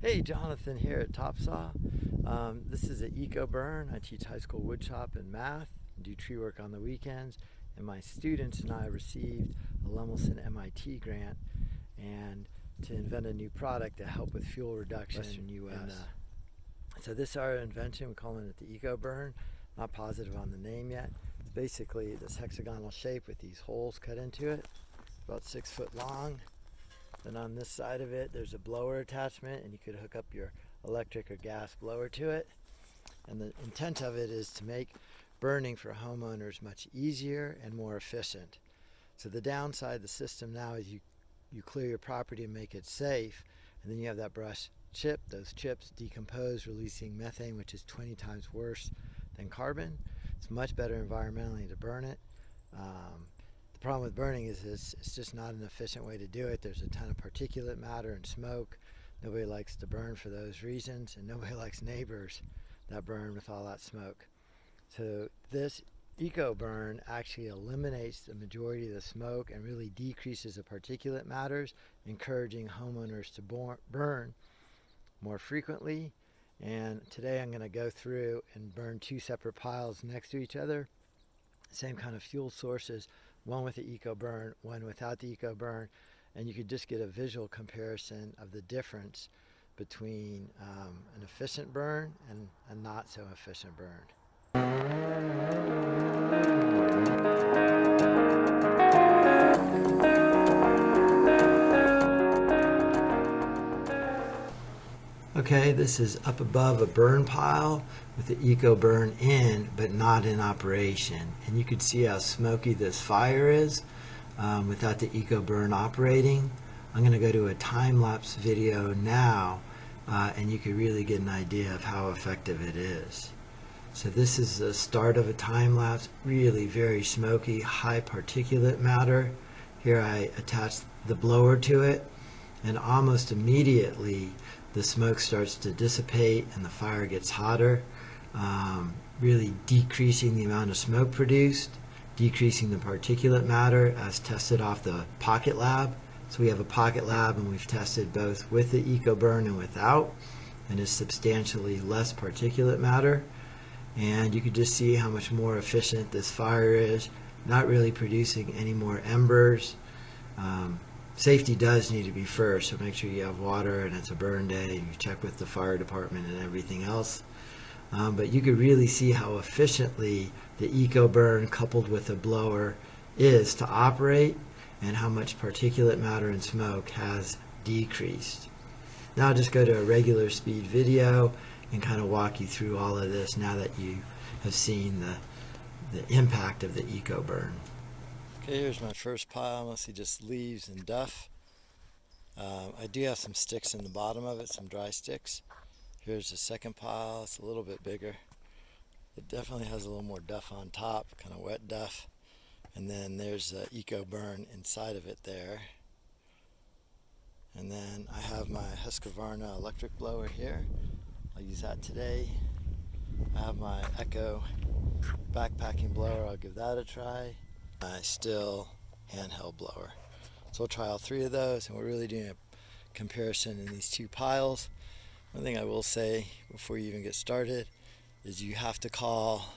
Hey, Jonathan here at TopSaw. This is an Eco Burn. I teach high school woodshop and math, do tree work on the weekends, and my students and I received a Lemelson MIT grant and to invent a new product to help with fuel reduction in the U.S. So this is our invention. We're calling it the Eco Burn. Not positive on the name yet. It's basically this hexagonal shape with these holes cut into it, about 6 foot long. Then on this side of it, there's a blower attachment, and you could hook up your electric or gas blower to it. And the intent of it is to make burning for homeowners much easier and more efficient. So the downside of the system now is you clear your property and make it safe, and then you have that brush chip. Those chips decompose, releasing methane, which is 20 times worse than carbon. It's much better environmentally to burn it. The problem with burning is it's just not an efficient way to do it. There's a ton of particulate matter and smoke. Nobody likes to burn for those reasons, and nobody likes neighbors that burn with all that smoke. So this Eco Burn actually eliminates the majority of the smoke and really decreases the particulate matters, encouraging homeowners to burn more frequently. And today I'm going to go through and burn two separate piles next to each other, same kind of fuel sources, one with the Eco Burn, one without the Eco Burn, and you could just get a visual comparison of the difference between an efficient burn and a not so efficient burn. Okay, this is up above a burn pile with the Eco Burn in, but not in operation. And you can see how smoky this fire is without the Eco Burn operating. I'm going to go to a time-lapse video now, and you can really get an idea of how effective it is. So this is the start of a time-lapse, really very smoky, high particulate matter. Here I attach the blower to it, and almost immediately the smoke starts to dissipate and the fire gets hotter, really decreasing the amount of smoke produced, decreasing the particulate matter as tested off the Pocket Lab. So we have a Pocket Lab, and we've tested both with the Eco Burn and without, and it's substantially less particulate matter. And you can just see how much more efficient this fire is, not really producing any more embers. Safety does need to be first, so make sure you have water and it's a burn day, and you check with the fire department and everything else. But you could really see how efficiently the Eco Burn coupled with a blower is to operate, and how much particulate matter and smoke has decreased. Now I'll just go to a regular speed video and kind of walk you through all of this now that you have seen the impact of the Eco Burn. Okay, here's my first pile, mostly just leaves and duff. I do have some sticks in the bottom of it, some dry sticks. Here's the second pile, it's a little bit bigger. It definitely has a little more duff on top, kind of wet duff. And then there's the Eco Burn inside of it there. And then I have my Husqvarna electric blower here. I'll use that today. I have my Echo backpacking blower, I'll give that a try. My Still handheld blower. So we'll try all three of those, and we're really doing a comparison in these two piles. One thing I will say before you even get started is you have to call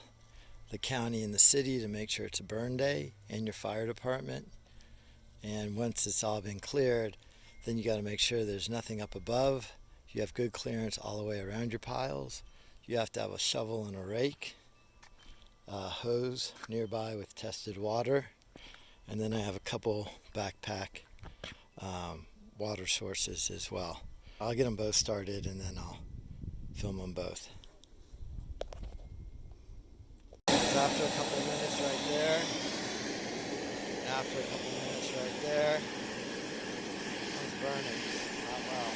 the county and the city to make sure it's a burn day, and your fire department. And once it's all been cleared, then you got to make sure there's nothing up above. You have good clearance all the way around your piles. You have to have a shovel and a rake, a hose nearby with tested water, and then I have a couple backpack water sources as well. I'll get them both started and then I'll film them both. So after a couple minutes right there, after a couple minutes right there, it's burning not well.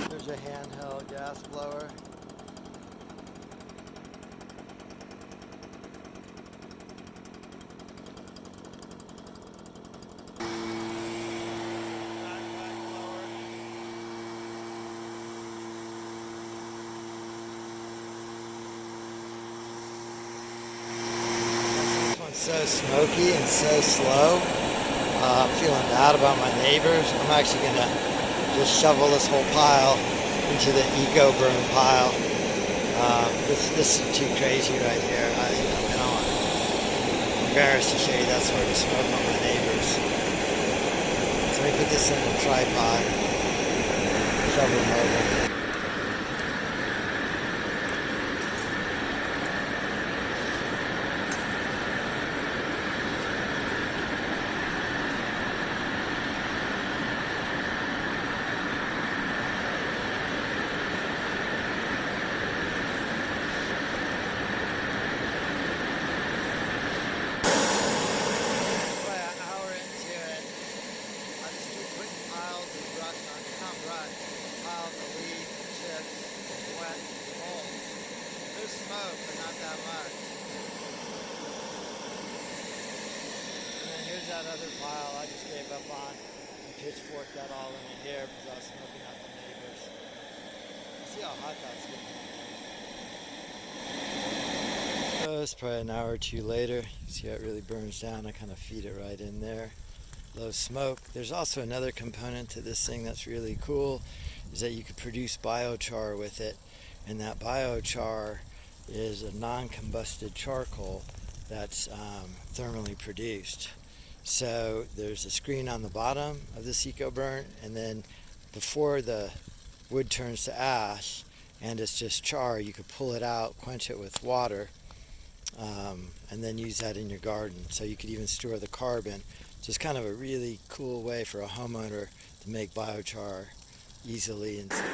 There's a handheld gas blower. so smoky and so slow. I'm feeling bad about my neighbors. I'm actually going to just shovel this whole pile into the eco burn pile. This is too crazy right here. I'm embarrassed to show you that sort of smoke on my neighbors. So let me put this in a tripod. Shovel them over. Smoke, but not that much. And then here's that other pile I just gave up on and pitchforked that all into here because I was smoking out the neighbors. See how hot that's getting. So it's probably an hour or two later. See how it really burns down. I kind of feed it right in there. Low smoke. There's also another component to this thing that's really cool, is that you could produce biochar with it, and that biochar is a non-combusted charcoal that's thermally produced. So there's a screen on the bottom of this EcoBurn, and then before the wood turns to ash and it's just char, you could pull it out, quench it with water, and then use that in your garden. So you could even store the carbon. Just kind of a really cool way for a homeowner to make biochar easily and safely.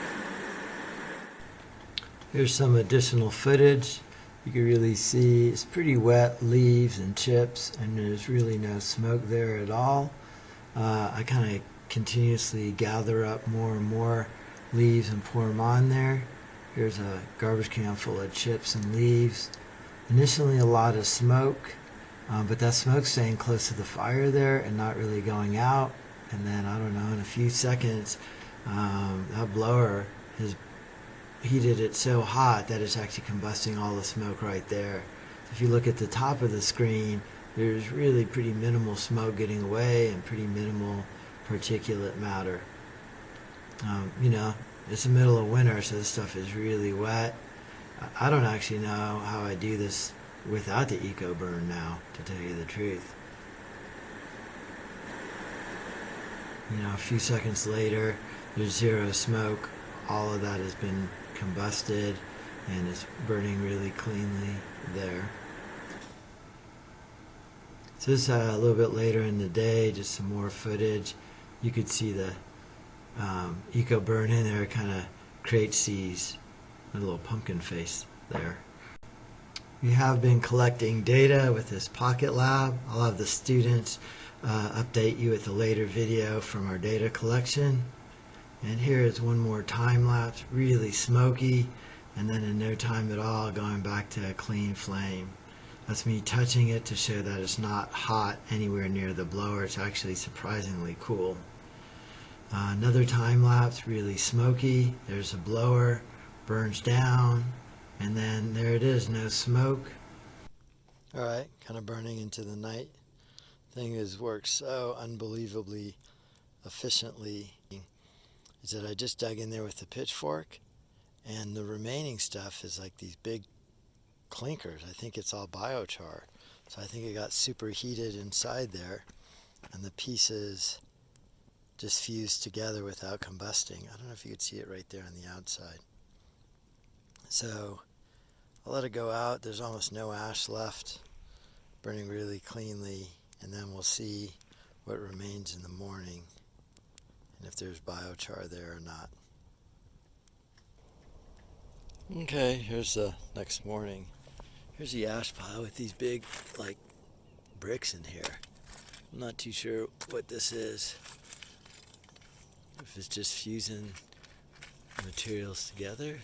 Here's some additional footage. You can really see it's pretty wet leaves and chips, and there's really no smoke there at all. I kind of continuously gather up more and more leaves and pour them on there. Here's a garbage can full of chips and leaves. Initially a lot of smoke, but that smoke's staying close to the fire there and not really going out. And then, I don't know, in a few seconds, that blower has heated it so hot that it's actually combusting all the smoke right there. If you look at the top of the screen, there's really pretty minimal smoke getting away and pretty minimal particulate matter. It's the middle of winter, so this stuff is really wet. I don't actually know how I do this without the EcoBurn now, to tell you the truth. A few seconds later, there's zero smoke. All of that has been combusted and it's burning really cleanly there. So this a little bit later in the day, just some more footage. You could see the EcoBurn in there kind of creates these a little pumpkin face there. We have been collecting data with this Pocket Lab. I'll have the students update you with a later video from our data collection. And here is one more time lapse, really smoky, and then in no time at all going back to a clean flame. That's me touching it to show that it's not hot anywhere near the blower. It's actually surprisingly cool. Another time lapse, really smoky. There's a blower, burns down, and then there it is, no smoke. Alright, kind of burning into the night. Thing is, works so unbelievably efficiently. Is that I just dug in there with the pitchfork, and the remaining stuff is like these big clinkers. I think it's all biochar. So I think it got superheated inside there, and the pieces just fused together without combusting. I don't know if you could see it right there on the outside. So I'll let it go out. There's almost no ash left, burning really cleanly, and then we'll see what remains in the morning and if there's biochar there or not. Okay, here's the next morning. Here's the ash pile with these big, bricks in here. I'm not too sure what this is. If it's just fusing materials together.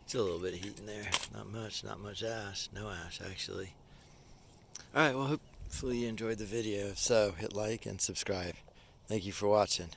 Still a little bit of heat in there. Not much ash. No ash, actually. Alright, well, hopefully you enjoyed the video. If so, hit like and subscribe. Thank you for watching.